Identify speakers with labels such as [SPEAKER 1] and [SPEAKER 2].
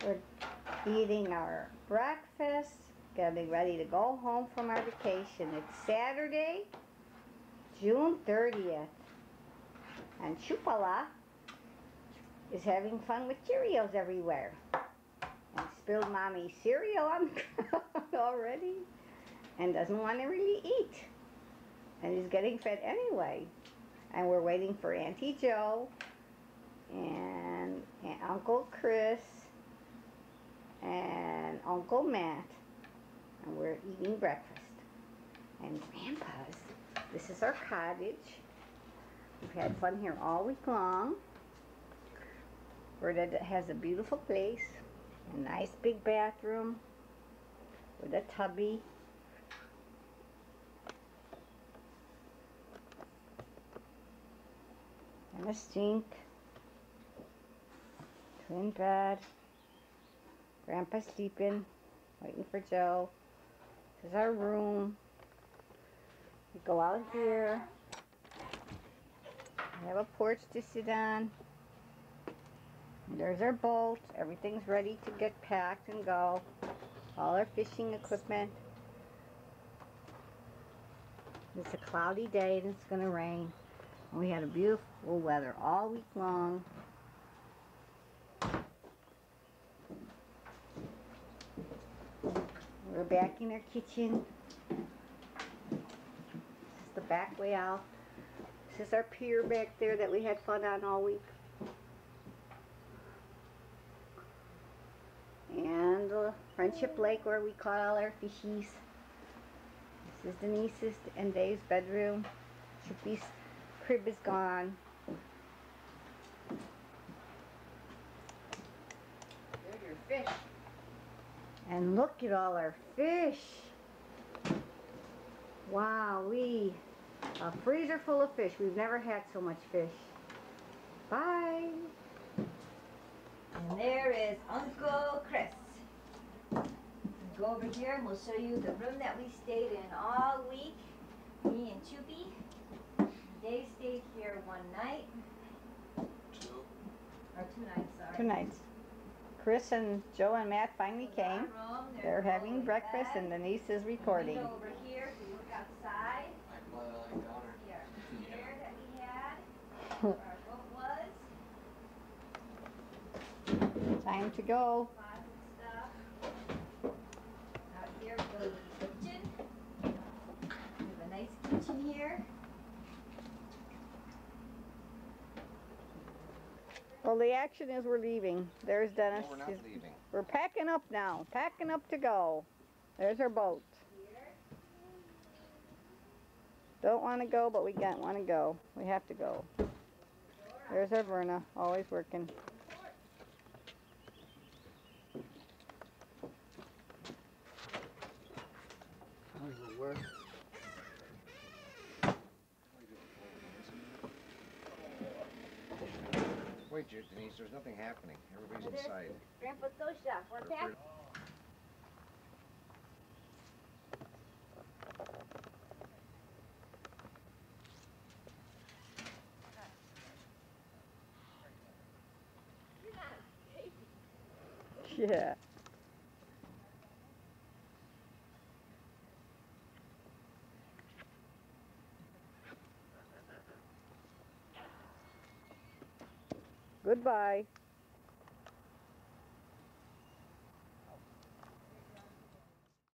[SPEAKER 1] We're eating our breakfast, getting ready to go home from our vacation. It's Saturday, June 30th, and Chupala is having fun with Cheerios everywhere. And spilled Mommy's cereal on the ground already and doesn't want to really eat. And he's getting fed anyway. And we're waiting for Auntie Jo and Uncle Chris and Uncle Matt. And we're eating breakfast. And Grandpa's, this is our cottage. We've had fun here all week long. It has a beautiful place, a nice big bathroom with a tubby. And a sink. Twin bed. Grandpa's sleeping, waiting for Joe. This is our room. We go out here. We have a porch to sit on. And there's our boat. Everything's ready to get packed and go. All our fishing equipment. It's a cloudy day and it's going to rain. And we had a beautiful weather all week long. We're back in our kitchen. This is the back way out. This is our pier back there that we had fun on all week. And the Friendship Lake where we caught all our fishies. This is Denise's and Dave's bedroom. Chippy's crib is gone.
[SPEAKER 2] There's your fish.
[SPEAKER 1] And look at all our fish. Wow, a freezer full of fish. We've never had so much fish. Bye.
[SPEAKER 2] And there is Uncle Chris. Go over here and we'll show you the room that we stayed in all week. Me and Choopy. Dave stayed here one night. Or 2 nights, sorry.
[SPEAKER 1] 2 nights. Chris and Joe and Matt finally came. They're having breakfast and Denise is recording.
[SPEAKER 2] Go over here if you look outside. Here. Here that we had. Where our boat was.
[SPEAKER 1] Time to go.
[SPEAKER 2] Closet stuff. Out here we go to the kitchen. We have a nice kitchen here.
[SPEAKER 1] Well, the action is we're leaving. There's Dennis.
[SPEAKER 3] No, we're not leaving.
[SPEAKER 1] We're packing up now. Packing up to go. There's our boat.
[SPEAKER 2] Here.
[SPEAKER 1] Don't want to go, but we don't want to go. We have to go. There's our Verna, always working. How's it work?
[SPEAKER 3] Wait, Denise, there's nothing happening. Everybody's inside.
[SPEAKER 2] Grandpa Tosha, we're packing.
[SPEAKER 1] Yeah. Goodbye.